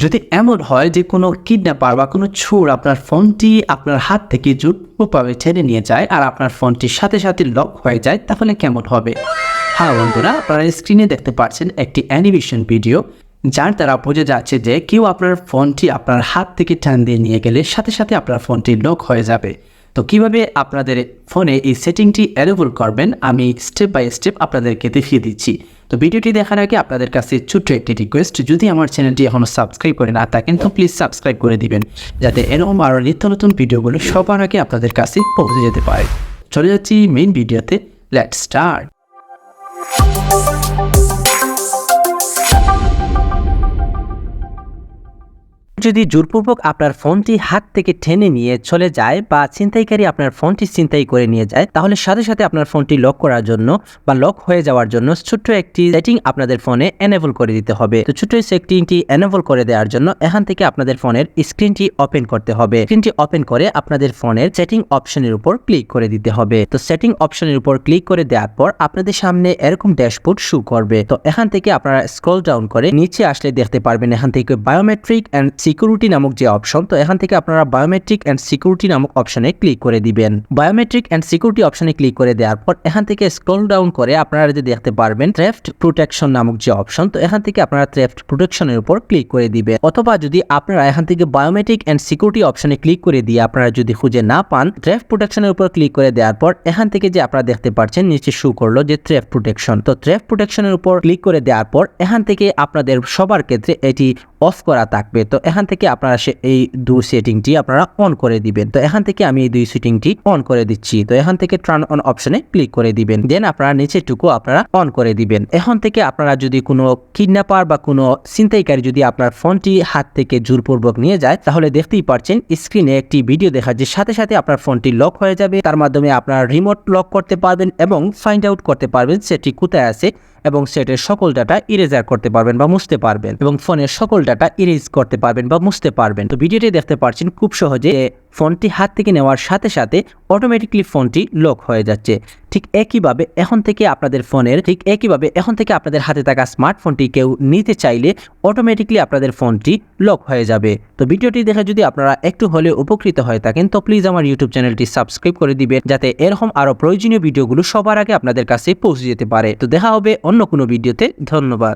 যদি এমন হয় যে কোনো কিডন্যাপার বা কোনো চোর আপনার ফোনটি আপনার হাত থেকে জোরপূর্বকভাবে টেনে নিয়ে যায় আর আপনার ফোনটির সাথে সাথে লক হয়ে যায়, তাহলে কেমন হবে? হ্যাঁ বন্ধুরা, আপনারা স্ক্রিনে দেখতে পাচ্ছেন একটি অ্যানিমেশন ভিডিও, যার দ্বারা বোঝা যাচ্ছে যে কেউ আপনার ফোনটি আপনার হাত থেকে টান দিয়ে নিয়ে গেলে সাথে সাথে আপনার ফোনটি লক হয়ে যাবে। তো কিভাবে আপনাদের ফোনে এই সেটিংটি এনেবল করবেন আমি স্টেপ বাই স্টেপ আপনাদেরকে দেখিয়ে দিচ্ছি। তো ভিডিওটি দেখার আগে আপনাদের কাছে ছোট্ট একটি রিকোয়েস্ট, যদি আমার চ্যানেলটি এখনও সাবস্ক্রাইব করে না থাকেন তো প্লিজ সাবস্ক্রাইব করে দিবেন, যাতে এরকম আরও নিত্য নতুন ভিডিওগুলো সবার আগে আপনাদের কাছে পৌঁছে যেতে পারে। চলে যাচ্ছি মেইন ভিডিওতে, লেটস স্টার্ট। যদি জোরপূর্বক আপনার ফোনটি হাত থেকে টেনে নিয়ে চলে যায় বা ছিনতাইকারী আপনার ফোনটি ছিনতাই করে নিয়ে যায়, তাহলে সাথে সাথে আপনার ফোনটি লক করার জন্য বা লক হয়ে যাওয়ার জন্য ছোট্ট একটি সেটিং আপনাদের ফোনে এনেবল করে দিতে হবে। তো ছোট্ট সেটিংটি এনেবল করে দেওয়ার জন্য এখান থেকে আপনাদের ফোনের স্ক্রিনটি ওপেন করতে হবে। স্ক্রিনটি ওপেন করে আপনাদের ফোনের সেটিং অপশনের উপর ক্লিক করে দিতে হবে। তো সেটিং অপশনের উপর ক্লিক করে দেওয়ার পর আপনাদের সামনে এরকম ড্যাশবোর্ড শো করবে। তো এখান থেকে আপনারা স্ক্রল ডাউন করে নিচে আসলে দেখতে পারবেন এখান থেকে বায়োমেট্রিক এন্ড সিকিউরিটি নামক যে অপশন, তো এখান থেকে আপনারা বায়োমেট্রিক এন্ড সিকিউরিটি নামক অপশনে ক্লিক করে দিবেন। বায়োমেট্রিক এন্ড সিকিউরিটি অপশনে ক্লিক করে দেওয়ার পর এখান থেকে স্ক্রল ডাউন করে আপনারা যে দেখতে পারবেন থ্রেফট প্রোটেকশন নামক যে অপশন, তো এখান থেকে আপনারা থ্রেফট প্রোটেকশনের উপর ক্লিক করে দিবেন। অথবা যদি আপনারা এখান থেকে বায়োমেট্রিক এন্ড সিকিউরিটি অপশনে ক্লিক করে দিয়ে আপনারা যদি খুঁজে না পান, থ্রেফট প্রোটেকশনের উপর ক্লিক করে দেওয়ার পর এখান থেকে যে আপনারা দেখতে পাচ্ছেন নিচে শো করলো যে থ্রেফট প্রোটেকশন, তো থ্রেফট প্রোটেকশনের উপর ক্লিক করে দেওয়ার পর এখান থেকে আপনাদের সবার ক্ষেত্রে এটি অফ করা থাকবে। তো এখান থেকে আপনারা এই দুই সেটিংটি আপনারা অন করে দিবেন। তো এখান থেকে আমি এই দুই সেটিংটি অন করে দিচ্ছি। তো এখান থেকে টার্ন অন অপশনে ক্লিক করে দিবেন, দেন আপনারা নিচেটুকু আপনারা অন করে দিবেন। এখন থেকে আপনারা যদি কোনো কিডন্যাপার বা কোনো ছিনতাইকারী যদি আপনার ফোনটি হাত থেকে জোরপূর্বক নিয়ে যায়, তাহলে দেখতেই পাচ্ছেন স্ক্রিনে একটি ভিডিও দেখা যে সাথে সাথে আপনার ফোনটি লক হয়ে যাবে। তার মাধ্যমে আপনারা রিমোট লক করতে পারবেন এবং ফাইন্ড আউট করতে পারবেন সেটি কোথায় আছে এবং সেটের সকল ডাটা ইরেজার করতে পারবেন বা মুছতে পারবেন এবং ফোনের সকল ডাটা ইরেজ করতে পারবেন বা মুছতে পারবেন। তো ভিডিওটি দেখতে পাচ্ছেন খুব সহজে ফোনটি হাত থেকে নেওয়ার সাথে সাথে অটোমেটিকলি ফোনটি লক হয়ে যাচ্ছে। ঠিক একইভাবে এখন থেকে আপনাদের হাতে থাকা স্মার্টফোনটি কেউ নিতে চাইলে অটোমেটিকলি আপনাদের ফোনটি লক হয়ে যাবে। তো ভিডিওটি দেখে যদি আপনারা একটু হলে উপকৃত হয়ে থাকেন তো প্লিজ আমার ইউটিউব চ্যানেলটি সাবস্ক্রাইব করে দিবেন, যাতে এরকম আরো প্রয়োজনীয় ভিডিওগুলো সবার আগে আপনাদের কাছে পৌঁছে যেতে পারে। তো দেখা হবে অন্য কোনো ভিডিওতে। ধন্যবাদ।